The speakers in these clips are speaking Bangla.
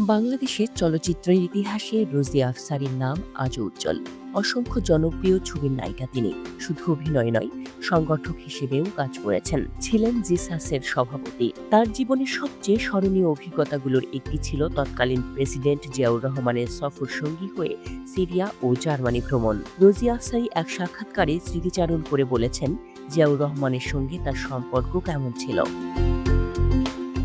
বাংলাদেশের চলচ্চিত্রের ইতিহাসে রোজি আফসারীর নাম আজও উজ্জ্বল। অসংখ্য জনপ্রিয় ছবির নায়িকা তিনি। শুধু অভিনয় নয়, সংগঠক হিসেবেও কাজ করেছেন। ছিলেন জিসাসের সভাপতি। তার জীবনের সবচেয়ে স্মরণীয় অভিজ্ঞতাগুলোর একটি ছিল তৎকালীন প্রেসিডেন্ট জিয়াউর রহমানের সফর সঙ্গী হয়ে সিরিয়া ও জার্মানি ভ্রমণ। রোজি আফসারী এক সাক্ষাৎকারে স্মৃতিচারণ করে বলেছেন, জিয়াউর রহমানের সঙ্গে তার সম্পর্ক কেমন ছিল।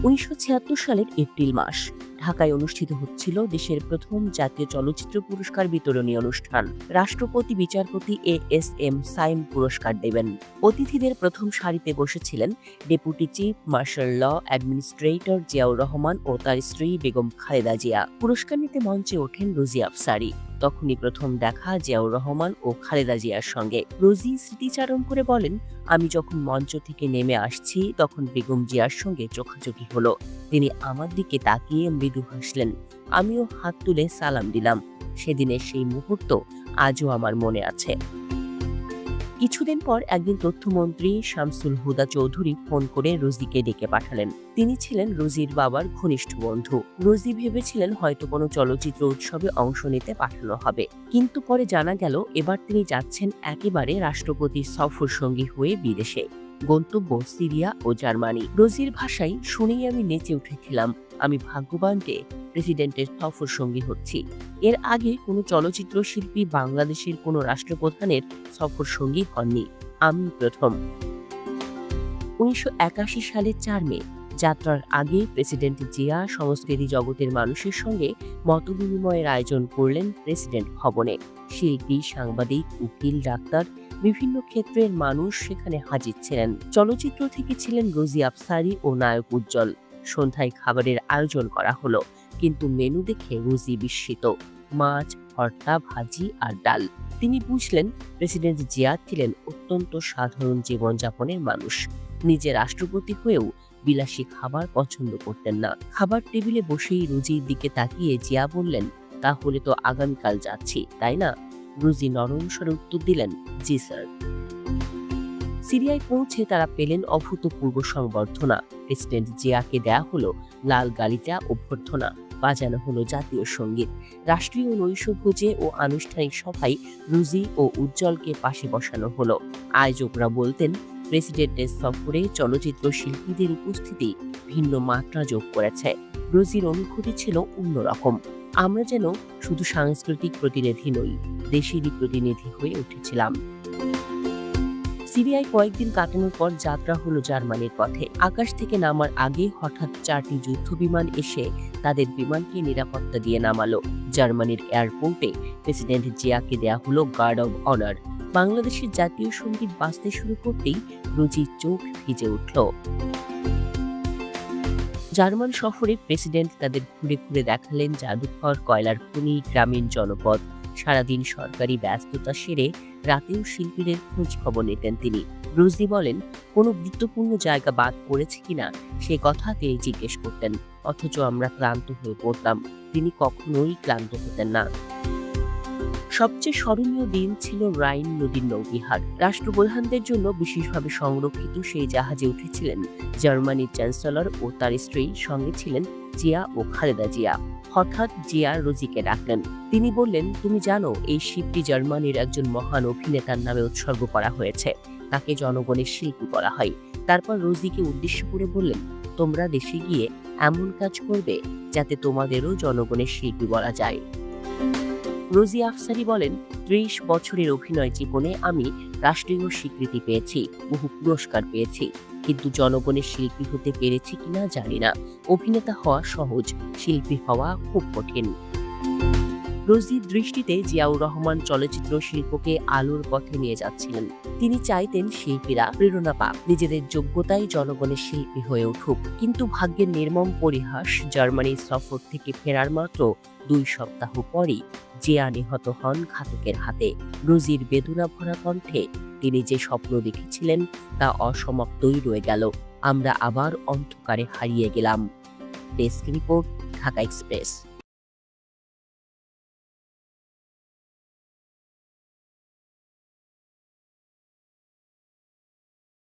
১৯৭৬ সালের এপ্রিল মাস ঢাকায় অনুষ্ঠিত হচ্ছিল দেশের প্রথম জাতীয় চলচ্চিত্র পুরস্কার বিতরণী অনুষ্ঠান। রাষ্ট্রপতি বিচারপতি এএসএম সাইম পুরস্কার দেবেন। অতিথিদের প্রথম সারিতে বসেছিলেন deputy chief martial law administrator Ziaur Rahman ও তার স্ত্রী বেগম খালেদা জিয়া। পুরস্কার নিতে মঞ্চে ওঠেন রোজি আফসারী। তখনই প্রথম দেখা জিয়াউর রহমান ও খালেদা জিয়ার সঙ্গে। রোজি স্মৃতিচারণ করে বলেন, আমি যখন মঞ্চ থেকে নেমে আসছি তখন বেগম জিয়ার সঙ্গে চোখাচোখি হলো। তিনি আমার দিকে তাকিয়ে মৃদু হাসলেন। আমিও হাত তুলে সালাম দিলাম। সেদিনের সেই মুহূর্ত আজও আমার মনে আছে। কিছুদিন পর একদিন তথ্যমন্ত্রী শামসুল হুদা চৌধুরী ফোন করে রোজিকে ডেকে পাঠালেন। তিনি ছিলেন রোজির বাবার ঘনিষ্ঠ বন্ধু। রোজি ভেবেছিলেন হয়তো কোনো চলচ্চিত্র উৎসবে অংশ নিতে পাঠানো হবে, কিন্তু পরে জানা গেল এবার তিনি যাচ্ছেন একেবারে রাষ্ট্রপতির সফর সঙ্গী হয়ে বিদেশে। গন্তব্য সিরিয়া ও জার্মানি। রোজির ভাষায়, শুনেই আমি নেচে উঠেছিলাম। আমি ভাগ্যবান যে প্রেসিডেন্টের সফর সঙ্গী হচ্ছি। এর আগে কোনো চলচ্চিত্র শিল্পী বাংলাদেশের কোনো রাষ্ট্রপ্রধানের সফর সঙ্গী হননি। আমি প্রথম। ১৯৮১ সালের ৪ মে যাত্রার আগে প্রেসিডেন্ট জিয়া সংস্কৃতি জগতের মানুষের সঙ্গে মতবিনিময়ের আয়োজন করলেন প্রেসিডেন্ট ভবনে। শিল্পী, সাংবাদিক, উকিল, ডাক্তার, বিভিন্ন ক্ষেত্রের মানুষ সেখানে হাজির ছিলেন। চলচ্চিত্র থেকে ছিলেন রোজি আফসারী ও নায়ক উজ্জ্বল। সন্ধ্যায় খাবারের আয়োজন করা হলো, কিন্তু মেনু দেখে রোজি বিস্মিত। মাছ, ভর্তা, ভাজি আর ডাল। তিনি বুঝলেন প্রেসিডেন্ট জিয়া ছিলেন অত্যন্ত সাধারণ জীবনযাপনের মানুষ। নিজে রাষ্ট্রপতি হয়েও বিলাসী খাবার পছন্দ করতেন না। খাবার টেবিলে বসেই রোজির দিকে তাকিয়ে জিয়া বললেন, তাহলে তো আগামীকাল যাচ্ছি, তাই না? রোজি নরম স্বরে উত্তর দিলেন, জি স্যার। সিরিয়ায় পৌঁছে তারা পেলেন অভূতপূর্ব সংবর্ধনা। প্রেসিডেন্ট জিয়াকে দেয়া হলো লাল গালিচা অভ্যর্থনা, বাজানো হলো জাতীয় সঙ্গীত। রাষ্ট্রীয় নৈশভোজে ও আনুষ্ঠানিক সভায় রোজি ও উজ্জ্বলকে পাশে বসানো হলো। আয়োজকরা বলতেন, প্রেসিডেন্টের সফরে চলচ্চিত্র শিল্পীদের উপস্থিতি ভিন্ন মাত্রা যোগ করেছে। রোজির অনুভূতি ছিল অন্যরকম। আমরা যেন শুধু সাংস্কৃতিক প্রতিনিধি নই, দেশেরই প্রতিনিধি হয়ে উঠেছিলাম। সিরিয়ায় কয়েকদিন কাটানোর পর যাত্রা হলো জার্মানির পথে। আকাশ থেকে নামার আগে হঠাৎ 4টি যুদ্ধ বিমান এসে তাদের বিমানকে নিরাপত্তা দিয়ে নামালো। জার্মানির এয়ারপোর্টে প্রেসিডেন্ট জিয়াকে দেয়া হলো গার্ড অব অনার। বাংলাদেশের জাতীয় সঙ্গীত বাজতে শুরু করতেই রোজির চোখ ভিজে উঠল। জার্মান সফরে প্রেসিডেন্ট তাদের ঘুরে ঘুরে দেখালেন জাদুঘর, কয়লার খনি, গ্রামীণ জনপদ। সারাদিন সরকারি ব্যস্ততা সেরে রাতেও শিল্পীদের খোঁজ খবর নিতেন তিনি। রোজি বলেন, কোনো গুরুত্বপূর্ণ জায়গা বাদ পড়েছে কিনা সে কথা তিনি জিজ্ঞেস করতেন, অথচ আমরা ক্লান্ত হয়ে পড়তাম। তিনি কখনোই ক্লান্ত হতেন না। সবচেয়ে স্মরণীয় দিন ছিল রাইন নদীর নৌবিহার। রাষ্ট্রপ্রধানদের জন্য বিশেষভাবে সংরক্ষিত সেই জাহাজে উঠেছিলেন জার্মানির চ্যান্সেলর ও তার স্ত্রী, সঙ্গে ছিলেন জিয়া ও খালেদা জিয়া। হঠাৎ জিয়া রোজিকে ডাকলেন। তিনি বললেন, তুমি জানো এই শিপটি জার্মানির একজন মহান অভিনেতার নামে উৎসর্গ করা হয়েছে। তাকে জনগণের শিল্পী বলা হয়। তারপর রোজিকে উদ্দেশ্য করে বললেন, তোমরা দেশে গিয়ে এমন কাজ করবে যাতে তোমাদেরও জনগণের শিল্পী বলা যায়। রোজি আফসারী বলেন, 30 বছরের অভিনয় জীবনে আমি রাষ্ট্রীয় স্বীকৃতি পেয়েছি, বহু পুরস্কার পেয়েছি, কিন্তু জনগণের শিল্পী হতে পেরেছি কিনা জানি না। অভিনেতা হওয়া সহজ, শিল্পী হওয়া খুব কঠিন। রোজির দৃষ্টিতে জিয়াউর রহমান চলচ্চিত্র শিল্পকে আলোর পথে নিয়ে যাচ্ছিলেন। তিনি চাইতেন শিল্পীরা প্রেরণা পাক, নিজেদের যোগ্যতায় জনগণের শিল্পী হয়ে উঠুক। কিন্তু ভাগ্যের নির্মম পরিহাস, জার্মানির সফর থেকে ফেরার মাত্র 2 সপ্তাহ পরই জিয়া নিহত হন ঘাতকের হাতে। রোজির বেদনা ভরা কণ্ঠে তিনি যে স্বপ্ন দেখেছিলেন তা অসমাপ্তই রয়ে গেল। আমরা আবার অন্ধকারে হারিয়ে গেলাম। Desk report, Dhaka express.